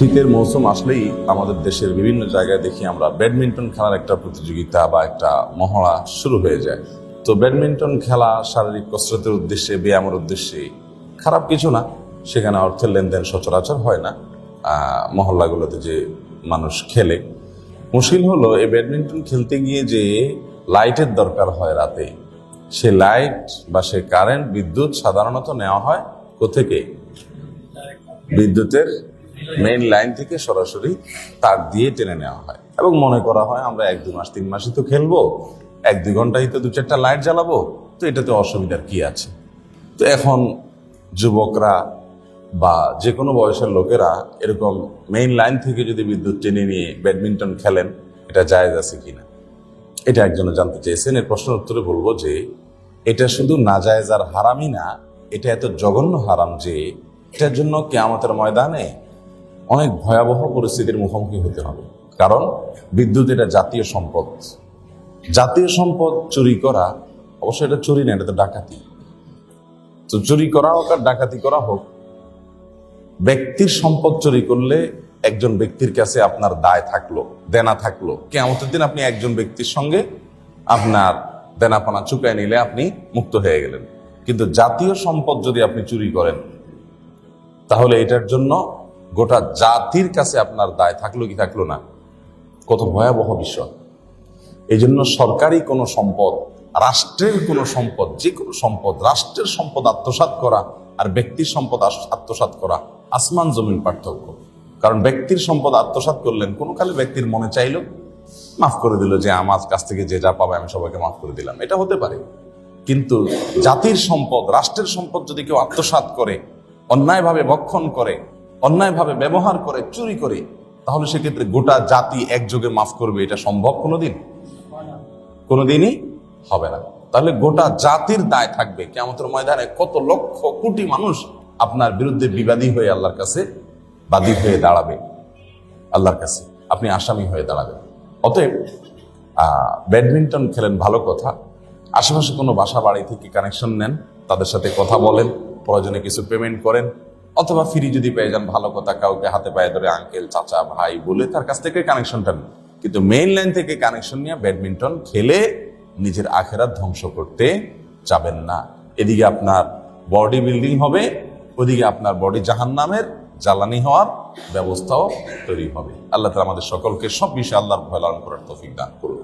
শীতের মৌসুম আসলেই আমাদের দেশের বিভিন্ন জায়গায় দেখি আমরা ব্যাডমিন্টন খেলার একটা প্রতিযোগিতা বা একটা মহড়া শুরু হয়ে যায়। তো ব্যাডমিন্টন খেলা শারীরিক কসরতের উদ্দেশ্যে, ব্যায়ামের উদ্দেশ্যে খারাপ কিছু না, সেখানে অর্থের লেনদেন সচরাচর হয় না মহল্লাগুলোতে যে মানুষ খেলে। মুশকিল হলো এই ব্যাডমিন্টন খেলতে গিয়ে যে লাইটের দরকার হয় রাতে, সে লাইট বা সে কারেন্ট, বিদ্যুৎ সাধারণত নেওয়া হয় কোথেকে? বিদ্যুতের মেইন লাইন থেকে সরাসরি তার দিয়ে টেনে নেওয়া হয় এবং মনে করা হয় আমরা 1-2 মাস 3 মাসই তো খেলবো, 1-2 ঘন্টাই তো 2-4টা লাইট জ্বালাবো, তো এটাতে অসুবিধার কি আছে। তো এখন যুবকরা বা যে কোনো বয়সের লোকেরা এরকম মেইন লাইন থেকে যদি বিদ্যুৎ টেনে নিয়ে ব্যাডমিন্টন খেলেন, এটা জায়েজ আছে কিনা, এটা একজনে জানতে চেয়েছেন। এর প্রশ্নের উত্তরে বলবো যে এটা শুধু নাজায়েজ আর হারামই না, এটা এত জঘন্য হারাম যে এটার জন্য কিয়ামতের ময়দানে অনেক ভয়াবহ পরিস্থিতির মুখোমুখি হতে হবে। কারণ বিদ্যুৎ এটা জাতীয় সম্পদ। জাতীয় সম্পদ চুরি করা, অবশ্যই এটা চুরি না, এটা তো ডাকাতি। তো চুরি করা হোক আর ডাকাতি করা হোক, ব্যক্তির সম্পদ চুরি করলে একজন ব্যক্তির কাছে আপনার দায় থাকলো, দেনা থাকলো, কিয়ামতের দিন আপনি একজন ব্যক্তির সঙ্গে আপনার দেনাপানা চুকায় নিলে আপনি মুক্ত হয়ে গেলেন। কিন্তু জাতীয় সম্পদ যদি আপনি চুরি করেন, তাহলে এটার জন্য গোটা জাতির কাছে আপনার দায় থাকলো কি থাকলো না? কত ভয়াবহ বিষয়। এই জন্য সরকারি কোনো সম্পদ, রাষ্ট্রের কোনো সম্পদ, যে কোনো সম্পদ, রাষ্ট্রের সম্পদ আত্মসাৎ করা আর ব্যক্তির সম্পদ আত্মসাৎ করা আসমান জমিন পার্থক্য। কারণ ব্যক্তির সম্পদ আত্মসাৎ করলেন, কোনো কালে ব্যক্তির মনে চাইলো মাফ করে দিল যে আমার কাছ থেকে যে যা পাবে আমি সবাইকে মাফ করে দিলাম, এটা হতে পারে। কিন্তু জাতির সম্পদ, রাষ্ট্রের সম্পদ যদি কেউ আত্মসাৎ করে, অন্যায়ভাবে ভক্ষণ করে, অন্যায়ভাবে ব্যবহার করে, চুরি করে, তাহলে সেক্ষেত্রে গোটা জাতি একযোগে মাফ করবে, এটা সম্ভব কোনোদিনই হবে না। তাহলে গোটা জাতির দায় থাকবে। কিয়ামতের ময়দানে কত লক্ষ কোটি মানুষ আপনার বিরুদ্ধে বিবাদী হয়ে আল্লাহর কাছে বাদী হয়ে দাঁড়াবে, আল্লাহর কাছে আপনি আসামি হয়ে দাঁড়াবেন। অতএব ব্যাডমিন্টন খেলেন, ভালো কথা। আশেপাশে কোনো বাসা বাড়ি থেকে কানেকশন নেন, তাদের সাথে কথা বলেন, প্রয়োজনে কিছু পেমেন্ট করেন, অথবা ফ্রি যদি পেয়ে যান ভালো কথা, কাউকে হাতে পায়ে ধরে আঙ্কেল, চাচা, ভাই বলে তার কাছ থেকে কানেকশনটা নেন। কিন্তু মেইন লাইন থেকে কানেকশন নিয়ে ব্যাডমিন্টন খেলে নিজের আখেরাত ধ্বংস করতে যাবেন না। এদিকে আপনার বডি বিল্ডিং হবে, ওদিকে আপনার বডি জাহান্নামের জ্বালানি হওয়ার ব্যবস্থাও তৈরি হবে। আল্লাহ তাআলা আমাদের সকলকে সব বিষয়ে আল্লাহর ভয় লালন করার তৌফিক দান করুন।